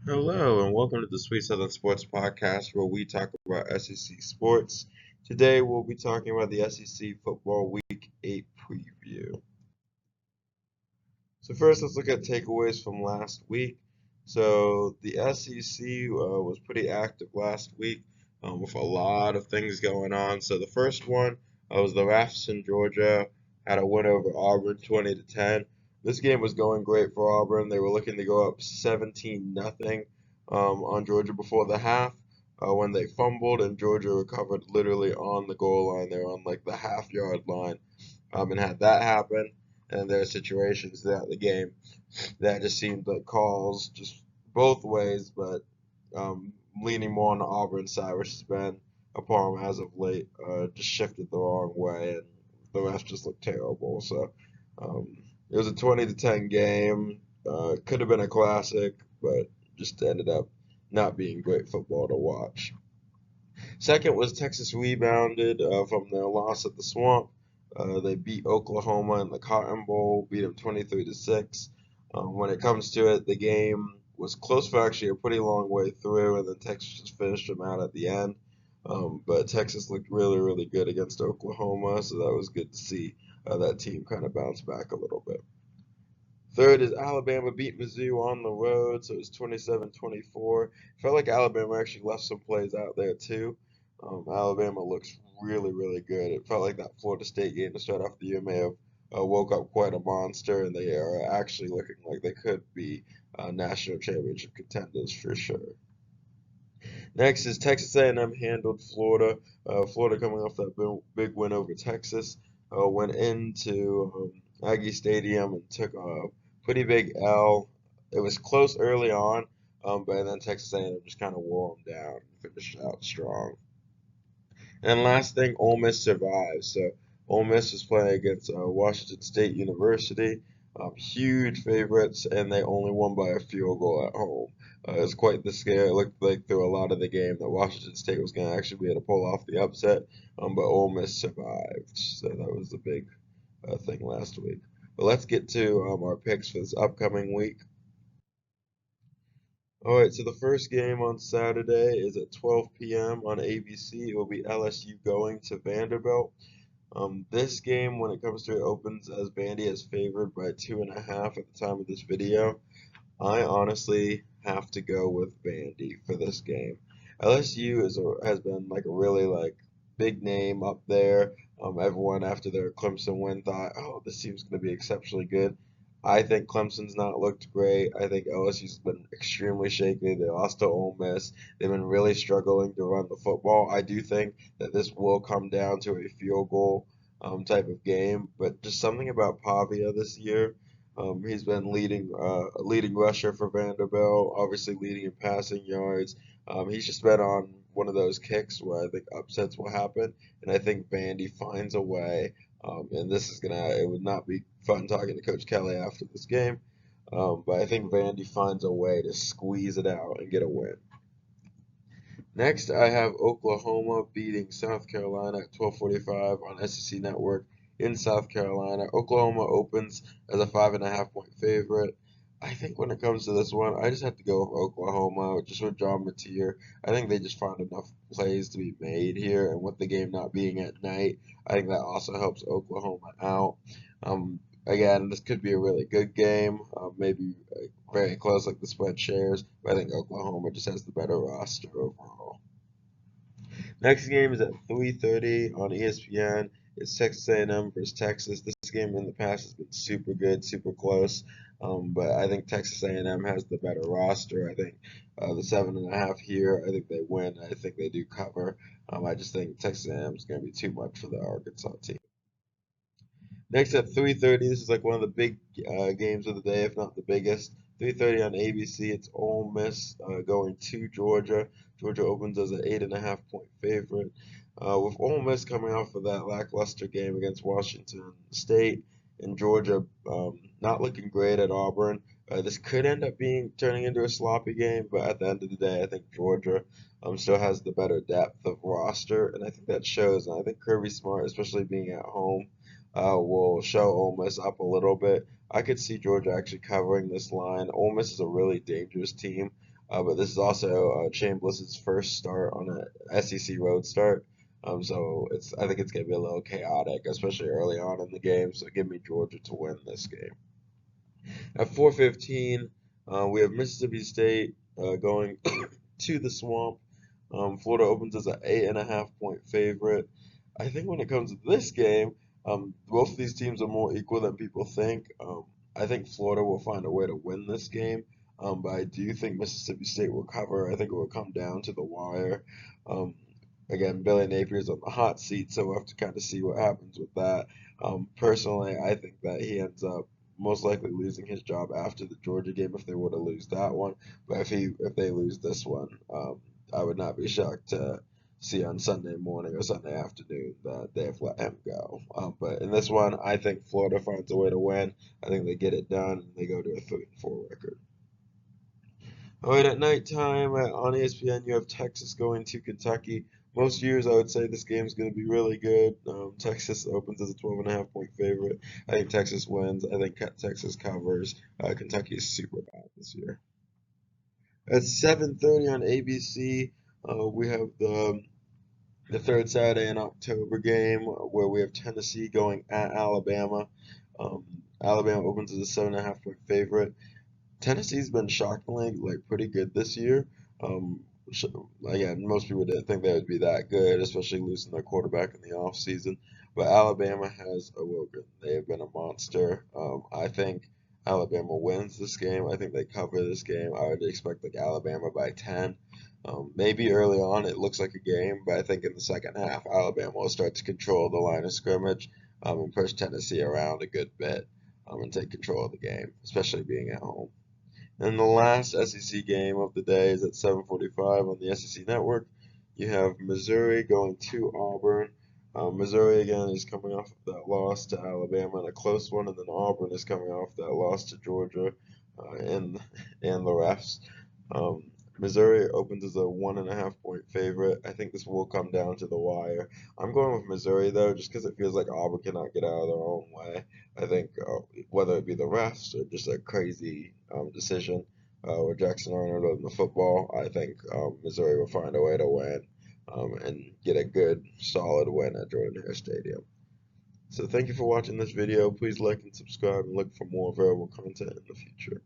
Hello, and welcome to the Sweet Southern Sports Podcast, where we talk about SEC sports. Today, we'll be talking about the SEC Football Week 8 preview. So, first, let's look at takeaways from last week. So, the SEC was pretty active last week with a lot of things going on. So, the first one was the Rafts in Georgia had a win over Auburn 20 to 10. This game was going great for Auburn. They were looking to go up 17-0 on Georgia before the half when they fumbled, and Georgia recovered literally on the goal line. They were on like the half-yard line. And had that happen, and there are situations throughout the game that just seemed like calls just both ways, but leaning more on the Auburn side, which has been a problem as of late, just shifted the wrong way, and the rest just looked terrible. So it was a 20 to 10 game. Could have been a classic, but just ended up not being great football to watch. Second was Texas rebounded from their loss at the Swamp. They beat Oklahoma in the Cotton Bowl, beat them 23 to 6. When it comes to it, the game was close for actually a pretty long way through, and then Texas just finished them out at the end. But Texas looked really, really good against Oklahoma, so that was good to see that team kind of bounce back a little bit. Third is Alabama beat Mizzou on the road, so it was 27-24. Felt like Alabama actually left some plays out there too. Alabama looks really, really good. It felt like that Florida State game to start off the year may have woke up quite a monster, and they are actually looking like they could be national championship contenders for sure. Next is Texas A&M handled Florida. Florida coming off that big win over Texas, went into Aggie Stadium and took a pretty big L. It was close early on, but then Texas A&M just kind of wore them down and finished out strong. And last thing, Ole Miss survived. So Ole Miss is playing against Washington State University, huge favorites, and they only won by a field goal at home. It's quite the scare. It looked like through a lot of the game that Washington State was going to actually be able to pull off the upset, but Ole Miss survived. So that was the big thing last week. But let's get to our picks for this upcoming week. All right, so the first game on Saturday is at 12 p.m. on ABC. It will be LSU going to Vanderbilt. This game, when it comes to it, opens as Vandy is favored by 2.5 at the time of this video. I honestly have to go with Vandy for this game. LSU has been like a really like big name up there. Everyone after their Clemson win thought, oh, this team's going to be exceptionally good. I think Clemson's not looked great. I think LSU's been extremely shaky. They lost to Ole Miss. They've been really struggling to run the football. I do think that this will come down to a field goal type of game, but just something about Pavia this year. He's been leading rusher for Vanderbilt, obviously leading in passing yards. He's just been on one of those kicks where I think upsets will happen, and I think Vandy finds a way. And this is gonna, it would not be fun talking to Coach Kelly after this game, but I think Vandy finds a way to squeeze it out and get a win. Next, I have Oklahoma beating South Carolina at 12:45 on SEC Network in South Carolina. Oklahoma opens as a 5.5 point favorite. I think when it comes to this one, I just have to go with Oklahoma, just with John Mateer. I think they just found enough plays to be made here, and with the game not being at night, I think that also helps Oklahoma out. Again, this could be a really good game, maybe very close like the spread shares, but I think Oklahoma just has the better roster overall. Next game is at 3:30 on ESPN. It's Texas A&M versus Texas. This game in the past has been super good, super close, but I think Texas A&M has the better roster. I think the 7.5 here. I think they win. I think they do cover. I just think Texas A&M is going to be too much for the Arkansas team. Next at 3:30, this is like one of the big games of the day, if not the biggest. 3:30 on ABC. It's Ole Miss going to Georgia. Georgia opens as an 8.5 point favorite. With Ole Miss coming off of that lackluster game against Washington State and Georgia not looking great at Auburn, this could end up turning into a sloppy game. But at the end of the day, I think Georgia still has the better depth of roster, and I think that shows. And I think Kirby Smart, especially being at home will show Ole Miss up a little bit. I could see Georgia actually covering this line. Ole Miss is a really dangerous team. but this is also Chambliss's first start on a SEC road start. So I think it's gonna be a little chaotic, especially early on in the game. So give me Georgia to win this game. At 4:15, we have Mississippi State going to the Swamp. Florida opens as an 8.5 point favorite. I think when it comes to this game, both of these teams are more equal than people think. I think Florida will find a way to win this game, but I do think Mississippi State will cover. I think it will come down to the wire. Um, Again, Billy Napier's on the hot seat, so we'll have to kind of see what happens with that. Personally, I think that he ends up most likely losing his job after the Georgia game if they were to lose that one. But if they lose this one, I would not be shocked to see on Sunday morning or Sunday afternoon that they have let him go. But in this one, I think Florida finds a way to win. I think they get it done and they go to a 3-4 record. All right, at nighttime on ESPN, you have Texas going to Kentucky. Most years, I would say this game's going to be really good. Texas opens as a 12.5 point favorite. I think Texas wins. I think Texas covers. Kentucky is super bad this year. At 7:30 on ABC, we have the third Saturday in October game where we have Tennessee going at Alabama. Alabama opens as a 7.5 point favorite. Tennessee's been shockingly pretty good this year. Um, Again, most people didn't think they would be that good, especially losing their quarterback in the offseason. But Alabama has awoken. They have been a monster. I think Alabama wins this game. I think they cover this game. I would expect Alabama by 10. Maybe early on it looks like a game, but I think in the second half Alabama will start to control the line of scrimmage and push Tennessee around a good bit and take control of the game, especially being at home. And the last SEC game of the day is at 7:45 on the SEC Network. You have Missouri going to Auburn. Missouri again is coming off of that loss to Alabama in a close one, and then Auburn is coming off that loss to Georgia and the refs. Um, Missouri opens as a 1.5 point favorite. I think this will come down to the wire. I'm going with Missouri though, just because it feels like Auburn cannot get out of their own way. I think whether it be the refs or just a crazy decision with Jackson Arnold on the football, I think Missouri will find a way to win and get a good, solid win at Jordan-Hare Stadium. So thank you for watching this video. Please like and subscribe and look for more available content in the future.